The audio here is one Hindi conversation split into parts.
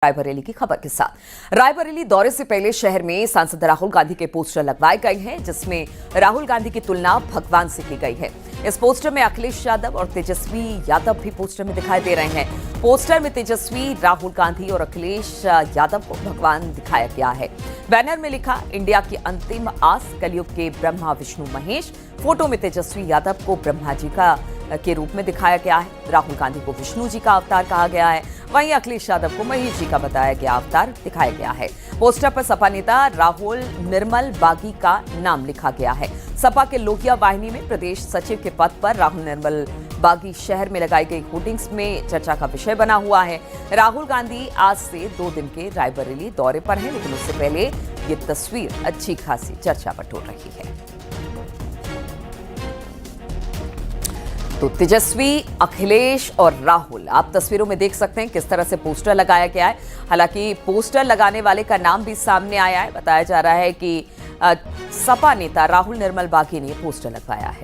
रायबरेली की खबर के साथ। रायबरेली दौरे से पहले शहर में सांसद राहुल गांधी के पोस्टर लगवाए गए हैं, जिसमें राहुल गांधी की तुलना भगवान से की गई है। इस पोस्टर में अखिलेश यादव और तेजस्वी यादव भी पोस्टर में दिखाई दे रहे हैं। पोस्टर में तेजस्वी, राहुल गांधी और अखिलेश यादव को भगवान दिखाया गया है। बैनर में लिखा, इंडिया की अंतिम आस, कलयुग के ब्रह्मा विष्णु महेश। फोटो में तेजस्वी यादव को ब्रह्मा जी के रूप में दिखाया गया है। राहुल गांधी को विष्णु जी का अवतार कहा गया है, वहीं अखिलेश यादव को महेश जी का बताया गया अवतार दिखाया गया है। पोस्टर पर सपा नेता राहुल निर्मल बागी का नाम लिखा गया है। सपा के लोहिया वाहिनी में प्रदेश सचिव के पद पर राहुल निर्मल बागी शहर में लगाई गई होर्डिंग्स में चर्चा का विषय बना हुआ है। राहुल गांधी आज से 2 दिन के रायबरेली दौरे पर हैं, लेकिन उससे पहले ये तस्वीर अच्छी खासी चर्चा बटोर रही है। तो तेजस्वी, अखिलेश और राहुल, आप तस्वीरों में देख सकते हैं किस तरह से पोस्टर लगाया गया है। हालांकि पोस्टर लगाने वाले का नाम भी सामने आया है। बताया जा रहा है कि सपा नेता राहुल निर्मल बागी ने पोस्टर लगवाया है।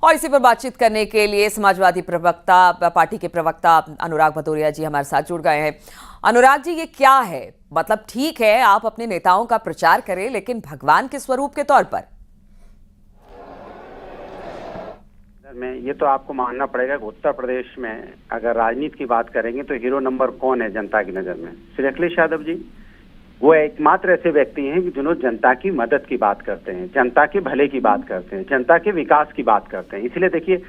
और इसी पर बातचीत करने के लिए समाजवादी पार्टी के प्रवक्ता अनुराग भदौरिया जी हमारे साथ जुड़ गए हैं। अनुराग जी, ये क्या है? मतलब ठीक है, आप अपने नेताओं का प्रचार करें, लेकिन भगवान के स्वरूप के तौर पर में ये तो आपको मानना पड़ेगा कि उत्तर प्रदेश में अगर राजनीति की बात करेंगे तो हीरो नंबर कौन है जनता की नजर में? श्री अखिलेश यादव जी। वो एकमात्र ऐसे व्यक्ति हैं कि जिन्होंने जनता की मदद की बात करते हैं, जनता के भले की बात करते हैं, जनता के विकास की बात करते हैं। इसलिए देखिए,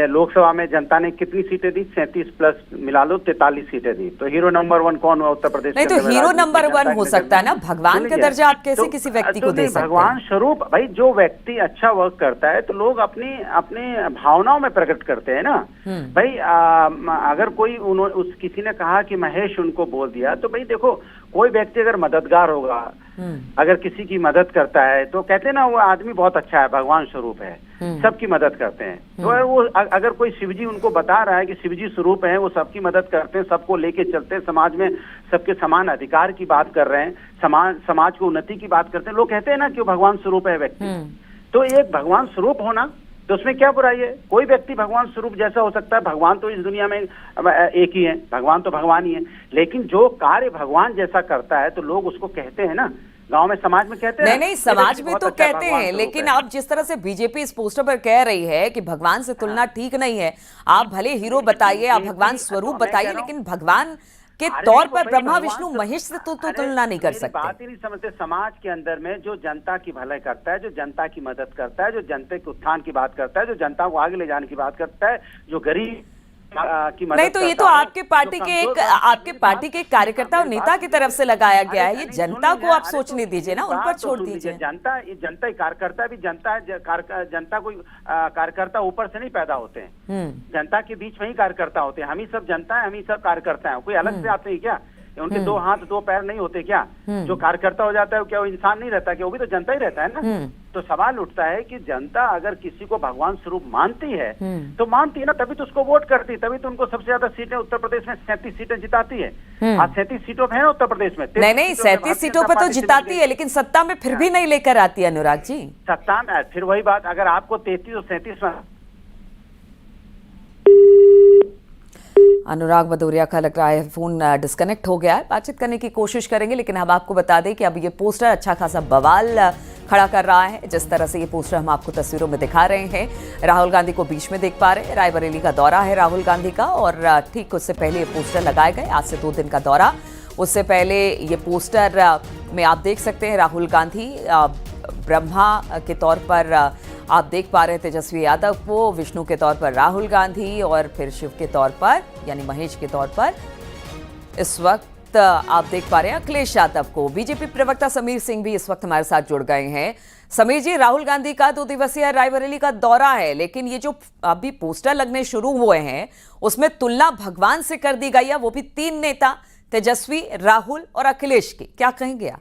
लोकसभा में जनता ने कितनी सीटें दी? 37 प्लस मिला लो 43 सीटें दी। तो हीरो नंबर 1 कौन हुआ उत्तर प्रदेश? नहीं, तो हीरो नंबर 1 हो सकता है ना, भगवान का दर्जा आप कैसे किसी व्यक्ति को दे सकते हैं? भगवान स्वरूप भाई, जो व्यक्ति अच्छा वर्क करता है तो लोग अपनी भावनाओं में प्रकट करते हैं ना भाई। अगर कोई किसी ने कहा कि महेश उनको बोल दिया, तो भाई देखो, कोई व्यक्ति अगर मददगार होगा, अगर किसी की मदद करता है तो कहते हैं ना, वो आदमी बहुत अच्छा है, भगवान स्वरूप है, सबकी मदद करते हैं। तो वो अगर कोई शिवजी उनको बता रहा है कि शिवजी स्वरूप है, वो सबकी मदद करते हैं, सबको लेके चलते हैं, समाज में सबके समान अधिकार की बात कर रहे हैं, समाज को उन्नति की बात करते हैं, लोग कहते हैं ना कि वो भगवान स्वरूप है व्यक्ति। तो एक भगवान स्वरूप होना, तो उसमें क्या बुराई है? कोई व्यक्ति भगवान स्वरूप जैसा हो सकता है। भगवान तो इस दुनिया में एक ही है, भगवान तो भगवान ही है। लेकिन जो कार्य भगवान जैसा करता है तो लोग उसको कहते हैं ना, गांव में, समाज में कहते हैं। नहीं, समाज में तो कहते हैं, लेकिन आप जिस तरह से बीजेपी इस पोस्टर पर कह रही है कि भगवान से तुलना ठीक नहीं है। आप भले हीरो बताइए, आप भगवान स्वरूप बताइए, लेकिन भगवान के तौर पर ब्रह्मा विष्णु महेश से तो तुलना नहीं कर सकते। बात ही नहीं समझते। समाज के अंदर में जो जनता की भलाई करता है, जो जनता की मदद करता है, जो जनता के उत्थान की बात करता है, जो जनता को आगे ले जाने की बात करता है, जो गरीब की मदद नहीं, तो ये तो आपके पार्टी के एक कार्यकर्ता और नेता की तरफ से लगाया गया है। ये जनता को आप सोचने दीजिए ना, उन पर छोड़ दीजिए। जनता ही कार्यकर्ता भी जनता है। जनता कोई कार्यकर्ता ऊपर से नहीं पैदा होते हैं, जनता के बीच में ही कार्यकर्ता होते हैं। हम ही सब जनता है, हम ही सब कार्यकर्ता है। कोई अलग से आते हैं क्या? उनके 2 हाथ 2 पैर नहीं होते क्या? जो कार्यकर्ता हो जाता है क्या वो इंसान नहीं रहता क्या? वो भी तो जनता ही रहता है ना। तो सवाल उठता है कि जनता अगर किसी को भगवान स्वरूप मानती है तो मानती है ना, तभी तो उसको वोट करती है, तभी तो उनको सबसे ज्यादा सीटें उत्तर प्रदेश में 37 सीटें जिताती है। आज 37 सीटों पे है ना उत्तर प्रदेश में। नहीं, 37 सीटों पर तो जिताती है, लेकिन सत्ता में फिर भी नहीं लेकर आती है अनुराग जी। सत्ता में फिर वही बात, अगर आपको 33 और 37 में। अनुराग भदौरिया का लग रहा है फोन डिस्कनेक्ट हो गया है। बातचीत करने की कोशिश करेंगे, लेकिन हम आपको बता दें कि अब ये पोस्टर अच्छा खासा बवाल खड़ा कर रहा है। जिस तरह से ये पोस्टर हम आपको तस्वीरों में दिखा रहे हैं, राहुल गांधी को बीच में देख पा रहे हैं। रायबरेली का दौरा है राहुल गांधी का, और ठीक उससे पहले ये पोस्टर लगाए गए। आज से 2 दिन का दौरा, उससे पहले ये पोस्टर में आप देख सकते हैं राहुल गांधी ब्रह्मा के तौर पर आप देख पा रहे हैं तेजस्वी यादव को, विष्णु के तौर पर राहुल गांधी, और फिर शिव के तौर पर यानी महेश के तौर पर इस वक्त आप देख पा रहे हैं अखिलेश यादव को। बीजेपी प्रवक्ता समीर सिंह भी इस वक्त हमारे साथ जुड़ गए हैं। समीर जी, राहुल गांधी का 2 दिवसीय रायबरेली का दौरा है, लेकिन ये जो अभी पोस्टर लगने शुरू हुए हैं उसमें तुलना भगवान से कर दी गई है, वो भी 3 नेता, तेजस्वी, राहुल और अखिलेश की। क्या कहेंगे आप?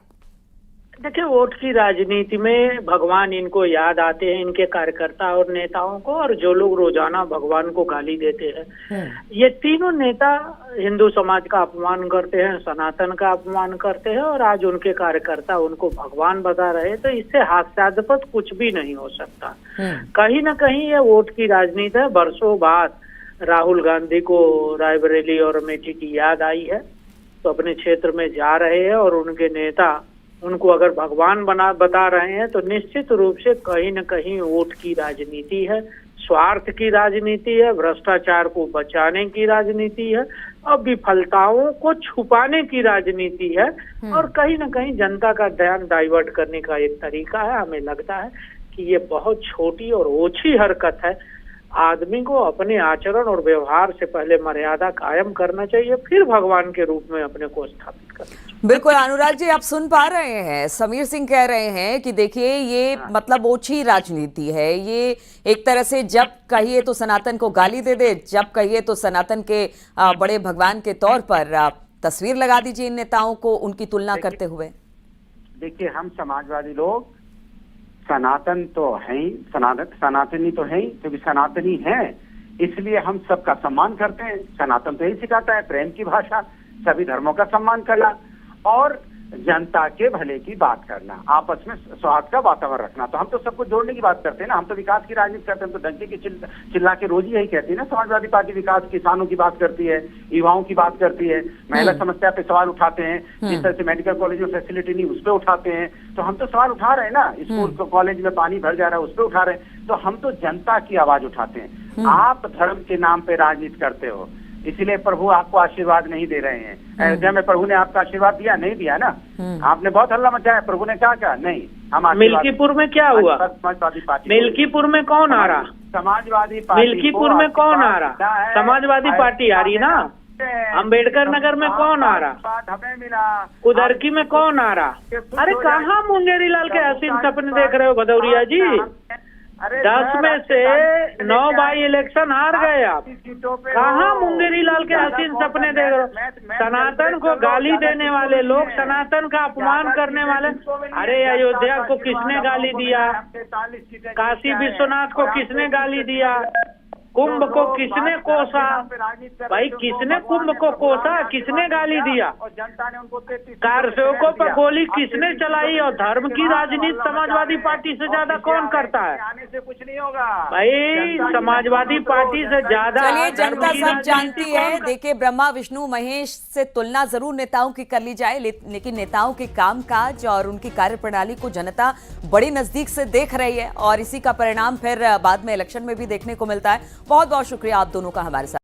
देखिए, वोट की राजनीति में भगवान इनको याद आते हैं, इनके कार्यकर्ता और नेताओं को, और जो लोग रोजाना भगवान को गाली देते हैं। ये तीनों नेता हिंदू समाज का अपमान करते हैं, सनातन का अपमान करते हैं, और आज उनके कार्यकर्ता उनको भगवान बता रहे हैं। तो इससे हास्यास्पद कुछ भी नहीं हो सकता। कहीं ना कहीं ये वोट की राजनीति है। वर्षों बाद राहुल गांधी को रायबरेली और अमेठी की याद आई है, तो अपने क्षेत्र में जा रहे हैं और उनके नेता उनको अगर भगवान बता रहे हैं, तो निश्चित रूप से कहीं न कहीं वोट की राजनीति है, स्वार्थ की राजनीति है, भ्रष्टाचार को बचाने की राजनीति है और विफलताओं को छुपाने की राजनीति है और कहीं न कहीं जनता का ध्यान डाइवर्ट करने का एक तरीका है। हमें लगता है कि ये बहुत छोटी और ओछी हरकत है। आदमी को अपने आचरण और व्यवहार से पहले मर्यादा कायम करना चाहिए, फिर भगवान के रूप में अपने को स्थापित करना चाहिए। बिल्कुल अनुराग जी, आप सुन पा रहे हैं समीर सिंह कह रहे हैं कि देखिए ये मतलब ओछी राजनीति है। ये एक तरह से जब कहिए तो सनातन को गाली दे दे, जब कहिए तो सनातन के बड़े भगवान के तौर पर तस्वीर लगा दीजिए इन नेताओं को उनकी तुलना करते हुए। देखिए, हम समाजवादी लोग सनातन तो है ही, सनातनी तो है ही, क्योंकि सनातनी है इसलिए हम सबका सम्मान करते हैं। सनातन तो यही सिखाता है, प्रेम की भाषा, सभी धर्मों का सम्मान करना और जनता के भले की बात करना, आपस में सौहार्द का वातावरण रखना। तो हम तो सबको जोड़ने की बात करते हैं ना, हम तो विकास की राजनीति करते हैं। हम तो डंके की चिल्ला के रोज यही कहती है ना समाजवादी पार्टी। विकास किसानों की बात करती है, युवाओं की बात करती है, महिला समस्या पे सवाल उठाते हैं, जिस तरह से मेडिकल कॉलेज में फैसिलिटी नहीं उस पर उठाते हैं। तो हम तो सवाल उठा रहे हैं ना, स्कूल कॉलेज में पानी भर जा रहा है उस पर उठा रहे हैं। तो हम तो जनता की आवाज उठाते हैं। आप धर्म के नाम पे राजनीति करते हो, इसीलिए प्रभु आपको आशीर्वाद नहीं दे रहे हैं। अयोध्या में प्रभु ने आपका आशीर्वाद दिया नहीं दिया ना? आपने बहुत हल्ला मचाया, प्रभु ने क्या कहा? नहीं, हम मिल्कीपुर में क्या हुआ? समाजवादी पार्टी, मिल्कीपुर में कौन आ रहा? समाजवादी पार्टी, मिल्कीपुर में कौन आ रहा? समाजवादी पार्टी आ रही ना। अंबेडकर नगर में कौन आ रहा? हमें मिला। कुदरकी में कौन आ रहा? अरे कहाँ मुंगेरी लाल के हसीन सपने देख रहे हो भदौरिया जी? 10 में से 9 बाई इलेक्शन हार गए आप। कहाँ मुंगेरी लाल के हसीन सपने देख रहे हो? सनातन को गाली देने वाले लोग, सनातन का अपमान करने वाले। अरे अयोध्या को किसने गाली दिया? काशी विश्वनाथ को किसने गाली दिया? कुंभ को किसने कोसा? भाई किसने कुंभ को कोसा? किसने गाली दिया? जनता ने उनको कारसेवकों पर गोली किसने चलाई? और धर्म की राजनीति समाजवादी पार्टी से ज्यादा कौन करता है? आने से कुछ नहीं होगा भाई, समाजवादी पार्टी से ज्यादा चलिए, जनता सब जानती है। देखिए, ब्रह्मा विष्णु महेश से तुलना जरूर नेताओं की कर ली जाए, लेकिन नेताओं के कामकाज और उनकी कार्यप्रणाली को जनता बड़ी नजदीक से देख रही है और इसी का परिणाम फिर बाद में इलेक्शन में भी देखने को मिलता है। बहुत बहुत शुक्रिया आप दोनों का हमारे साथ।